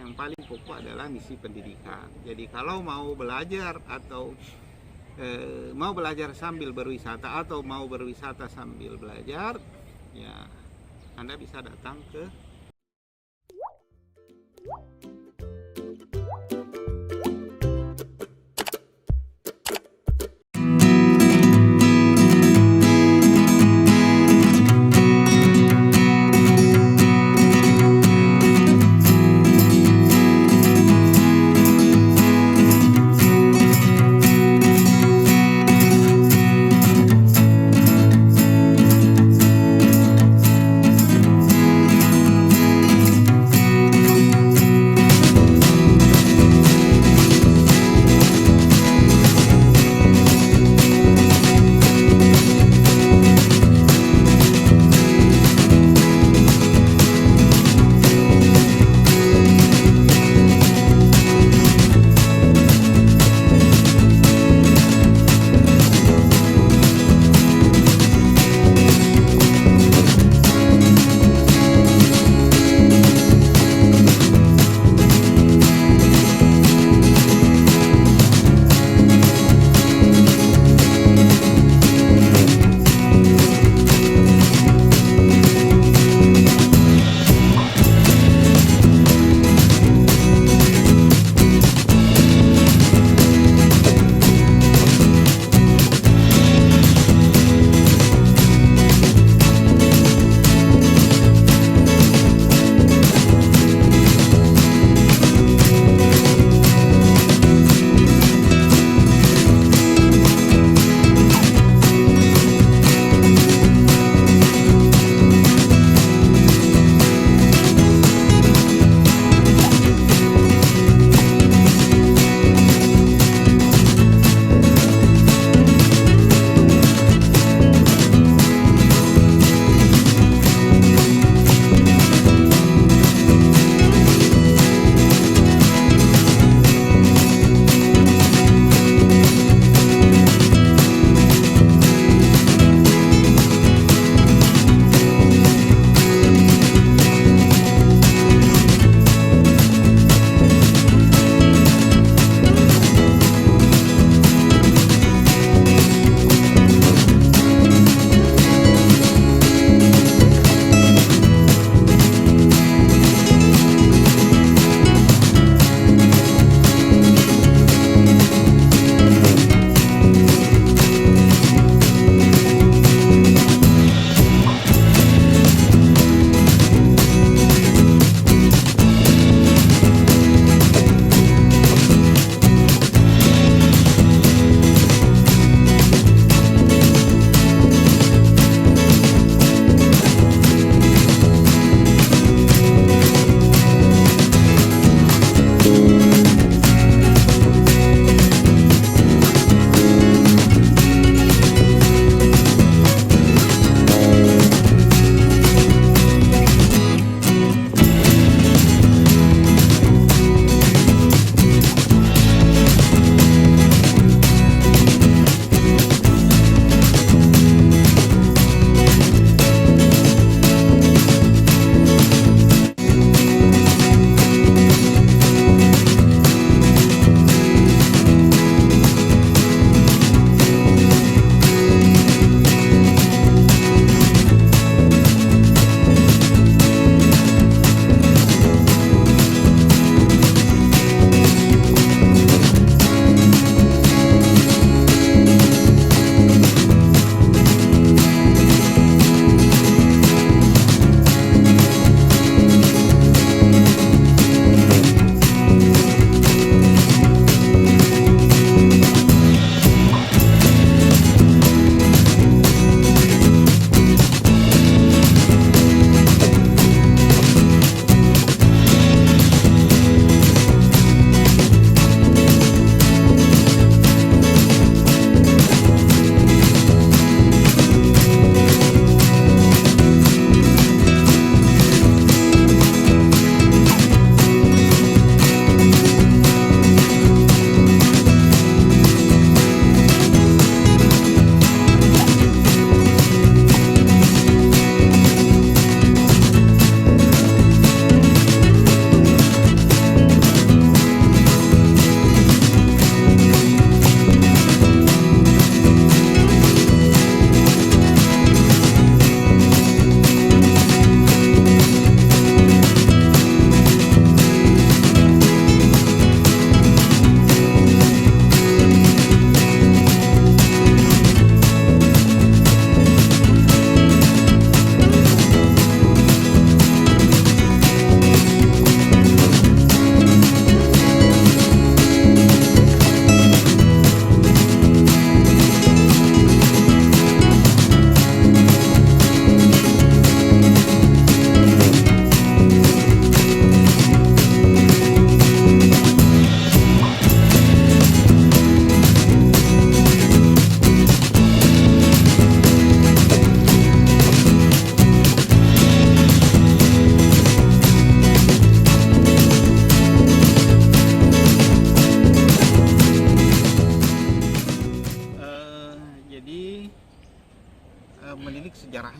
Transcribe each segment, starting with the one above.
yang paling pokok adalah misi pendidikan. Jadi kalau mau belajar atau mau belajar sambil berwisata atau mau berwisata sambil belajar, ya Anda bisa datang ke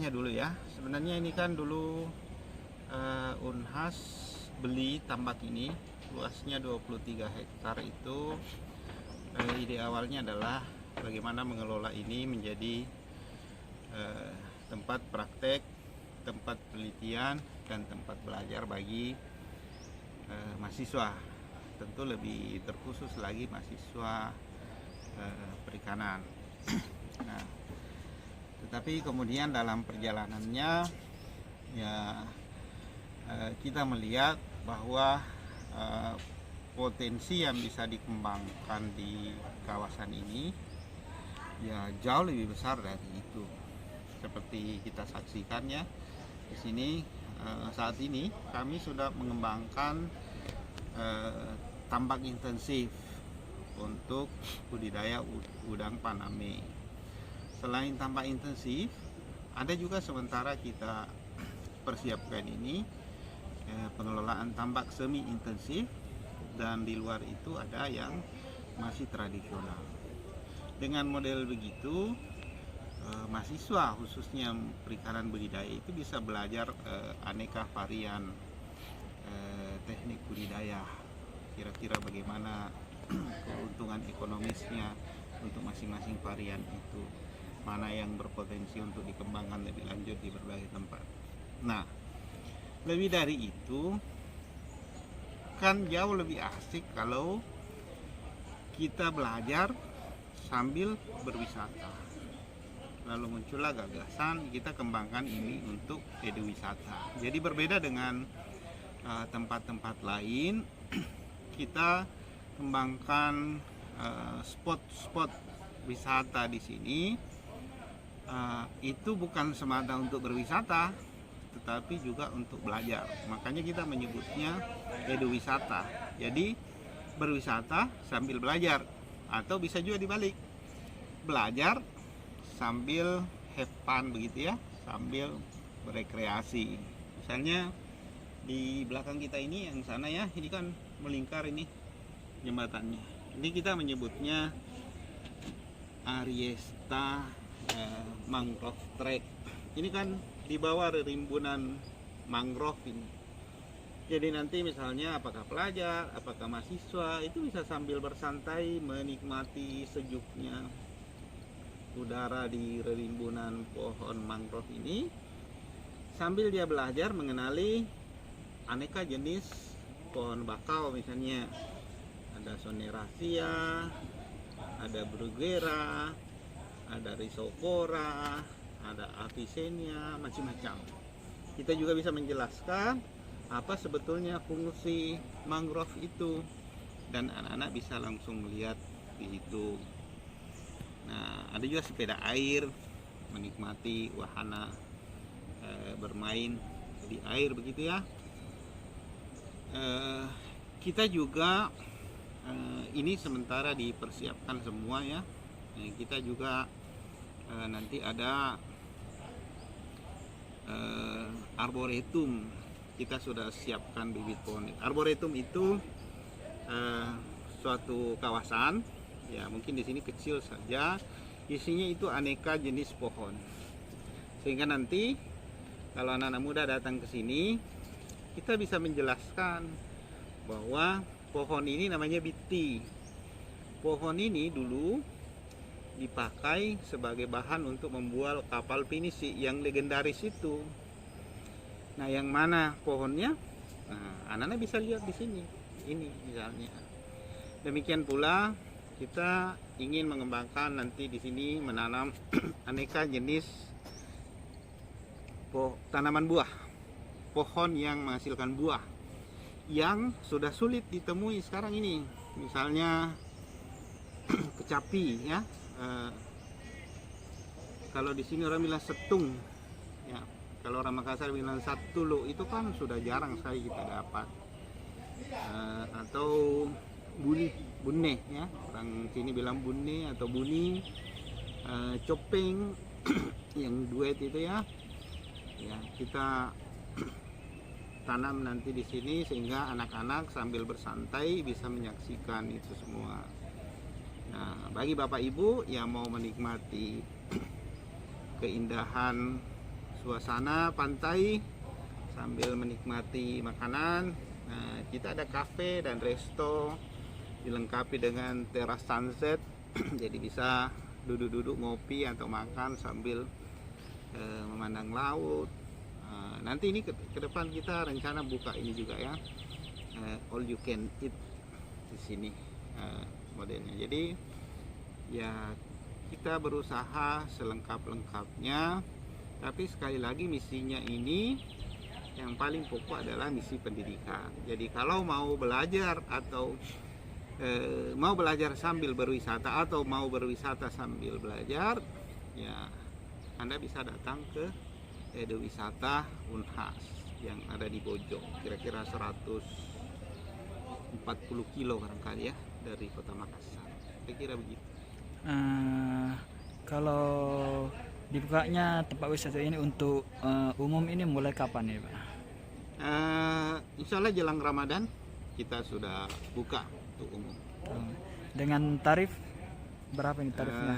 sejarahnya dulu ya. Sebenarnya ini kan dulu Unhas beli tambak ini, luasnya 23 hektar itu. Ide awalnya adalah bagaimana mengelola ini menjadi tempat praktek, tempat penelitian, dan tempat belajar bagi mahasiswa. Tentu lebih terkhusus lagi mahasiswa perikanan. Nah, tetapi kemudian dalam perjalanannya ya kita melihat bahwa potensi yang bisa dikembangkan di kawasan ini ya jauh lebih besar dari itu. Seperti kita saksikan ya di sini saat ini kami sudah mengembangkan tambak intensif untuk budidaya udang Paname. Selain tambak intensif, ada juga sementara kita persiapkan ini pengelolaan tambak semi intensif, dan di luar itu ada yang masih tradisional. Dengan model begitu, mahasiswa khususnya perikanan budidaya itu bisa belajar aneka varian teknik budidaya, kira-kira bagaimana keuntungan ekonomisnya untuk masing-masing varian itu, mana yang berpotensi untuk dikembangkan lebih lanjut di berbagai tempat. Nah, lebih dari itu kan jauh lebih asik kalau kita belajar sambil berwisata. Lalu muncullah gagasan kita kembangkan ini untuk eduwisata. Jadi berbeda dengan tempat-tempat lain, kita kembangkan spot-spot wisata di sini. Itu bukan semata untuk berwisata, tetapi juga untuk belajar. Makanya kita menyebutnya eduwisata. Jadi berwisata sambil belajar, atau bisa juga dibalik, belajar sambil have fun begitu ya, sambil berekreasi. Misalnya di belakang kita ini yang sana ya, ini kan melingkar ini jembatannya. Ini kita menyebutnya Ariesta Mangrove Track. Ini kan di bawah rimbunan mangrove ini. Jadi nanti misalnya apakah pelajar, apakah mahasiswa itu bisa sambil bersantai menikmati sejuknya udara di rimbunan pohon mangrove ini, sambil dia belajar mengenali aneka jenis pohon bakau. Misalnya ada Soneracia, ada Bruguera, ada Rhizopora, ada Avicennia, macam-macam. Kita juga bisa menjelaskan apa sebetulnya fungsi mangrove itu, dan anak-anak bisa langsung melihat di situ. Nah, ada juga sepeda air, menikmati wahana bermain di air begitu ya. Kita juga ini sementara dipersiapkan semua ya. Kita juga nanti ada arboretum. Kita sudah siapkan bibit pohon. Arboretum itu suatu kawasan ya, mungkin di sini kecil saja, isinya itu aneka jenis pohon, sehingga nanti kalau anak-anak muda datang ke sini, kita bisa menjelaskan bahwa pohon ini namanya biti. Pohon ini dulu dipakai sebagai bahan untuk membuat kapal pinisi yang legendaris itu. Nah, yang mana pohonnya? Nah, anak-anak bisa lihat di sini. Ini misalnya. Demikian pula kita ingin mengembangkan nanti di sini menanam aneka jenis tanaman buah, pohon yang menghasilkan buah yang sudah sulit ditemui sekarang ini. Misalnya kecapi ya. Kalau di sini orang bilang setung ya, kalau orang Makassar bilang satulu, itu kan sudah jarang sekali kita dapat. Atau buneh ya, orang sini bilang buneh atau buni, copeng yang duet itu ya, kita tanam nanti di sini sehingga anak-anak sambil bersantai bisa menyaksikan itu semua. Nah, bagi Bapak Ibu yang mau menikmati keindahan suasana pantai sambil menikmati makanan. Nah, kita ada kafe dan resto dilengkapi dengan teras sunset. Jadi bisa duduk-duduk ngopi atau makan sambil memandang laut. Nanti ini ke depan kita rencana buka ini juga ya, all you can eat di sini modelnya. Jadi ya kita berusaha selengkap-lengkapnya, tapi sekali lagi misinya ini yang paling pokok adalah misi pendidikan. Jadi kalau mau belajar atau mau belajar sambil berwisata atau mau berwisata sambil belajar, ya Anda bisa datang ke Edu Wisata Unhas yang ada di Bojong, kira-kira 140 kilo barangkali ya dari kota Makassar. Kira-kira begitu. Kalau dibukanya tempat wisata ini untuk umum ini mulai kapan ya Pak? Insya Allah jelang Ramadan kita sudah buka untuk umum. Dengan tarif berapa ini tarifnya?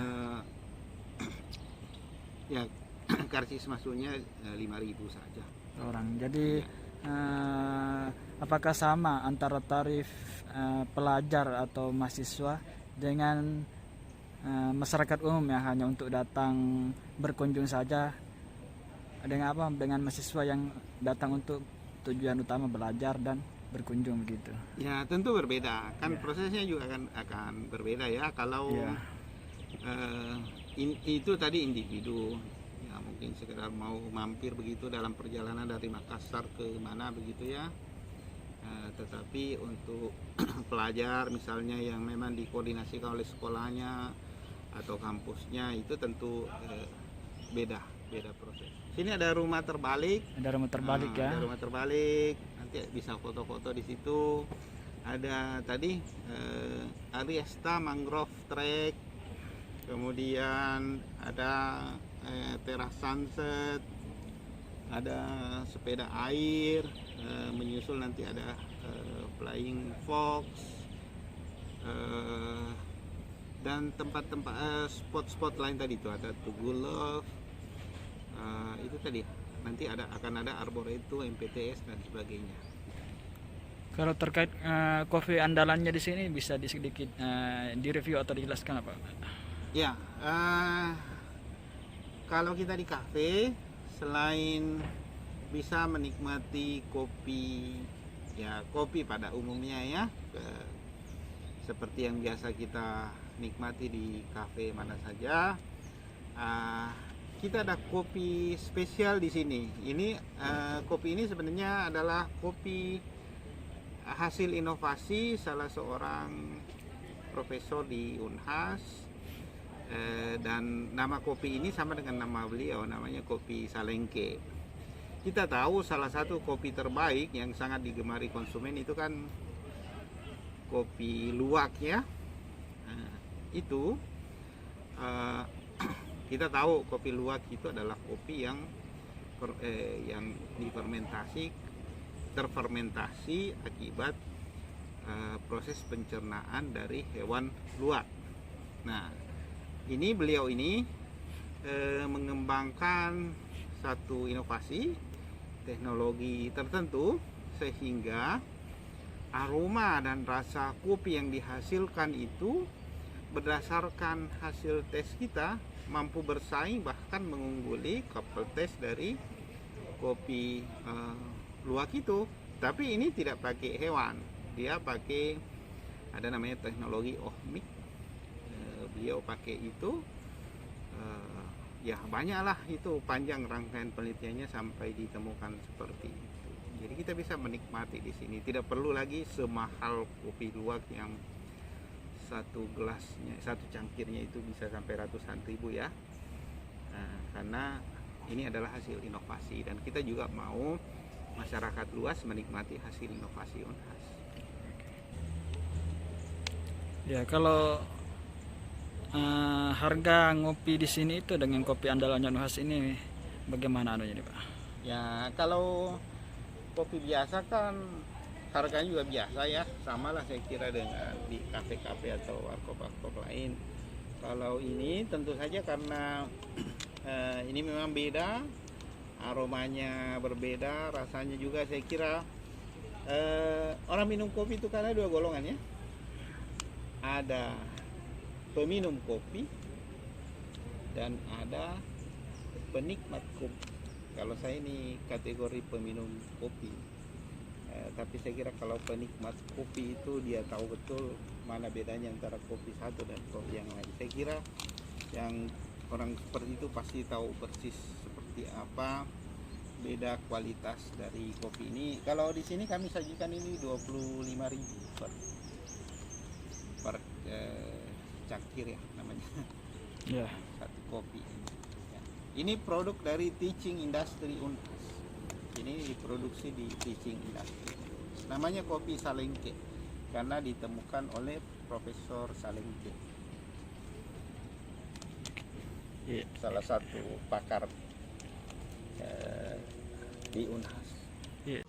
Ya karcis masuknya 5.000 saja Orang. Jadi apakah sama antara tarif pelajar atau mahasiswa dengan masyarakat umum yang hanya untuk datang berkunjung saja, dengan apa dengan mahasiswa yang datang untuk tujuan utama belajar dan berkunjung begitu? Ya tentu berbeda kan, prosesnya juga akan berbeda ya. Kalau itu tadi individu ya, mungkin sekedar mau mampir begitu dalam perjalanan dari Makassar ke mana begitu ya. Tetapi untuk pelajar misalnya yang memang dikoordinasikan oleh sekolahnya atau kampusnya, itu tentu beda proses. Sini ada rumah terbalik. Ada rumah terbalik ya. Ada rumah terbalik. Nanti bisa foto-foto di situ. Ada tadi Ariesta Mangrove Trek. Kemudian ada teras sunset. Ada sepeda air. Menyusul nanti ada Flying Fox. Dan tempat-tempat spot-spot lain tadi itu ada Tugu Love. Itu tadi nanti akan ada Arboretum, MPTS dan sebagainya. Kalau terkait kopi andalannya di sini bisa sedikit direview atau dijelaskan apa? Ya, kalau kita di kafe selain bisa menikmati kopi pada umumnya ya, seperti yang biasa kita nikmati di kafe mana saja. Kita ada kopi spesial di sini. Ini kopi ini sebenarnya adalah kopi hasil inovasi salah seorang profesor di Unhas, dan nama kopi ini sama dengan nama beliau, namanya kopi Salengke. Kita tahu salah satu kopi terbaik yang sangat digemari konsumen itu kan kopi luwak ya. Itu kita tahu kopi luwak itu adalah kopi yang terfermentasi akibat proses pencernaan dari hewan luwak. Nah, beliau ini mengembangkan satu inovasi teknologi tertentu sehingga aroma dan rasa kopi yang dihasilkan itu berdasarkan hasil tes kita mampu bersaing bahkan mengungguli couple test dari kopi luwak itu. Tapi ini tidak pakai hewan, dia pakai ada namanya teknologi ohmik. Beliau pakai itu ya banyaklah, itu panjang rangkaian penelitiannya sampai ditemukan seperti itu. Jadi kita bisa menikmati di sini, tidak perlu lagi semahal kopi luwak yang satu gelasnya, satu cangkirnya itu bisa sampai ratusan ribu ya. Karena ini adalah hasil inovasi dan kita juga mau masyarakat luas menikmati hasil inovasi Unhas. Ya, kalau harga ngopi di sini itu dengan kopi andalannya Unhas ini bagaimana anunya nih Pak? Ya, kalau kopi biasa kan harganya juga biasa ya, sama lah saya kira dengan di kafe-kafe atau warkop-warkop lain. Kalau ini tentu saja karena ini memang beda, aromanya berbeda, rasanya juga saya kira orang minum kopi itu karena dua golongan ya. Ada peminum kopi dan ada penikmat kopi. Kalau saya ini kategori peminum kopi. Tapi saya kira kalau penikmat kopi itu dia tahu betul mana bedanya antara kopi satu dan kopi yang lain. Saya kira yang orang seperti itu pasti tahu persis seperti apa beda kualitas dari kopi ini. Kalau di sini kami sajikan ini 25.000 per cangkir ya namanya. Ya. Satu kopi. Ya. Ini produk dari Teaching Industry Unhas. Ini diproduksi di Teaching Industry. Namanya kopi Salengke karena ditemukan oleh Profesor Salengke. Iya. Salah satu pakar di Unhas. Iya.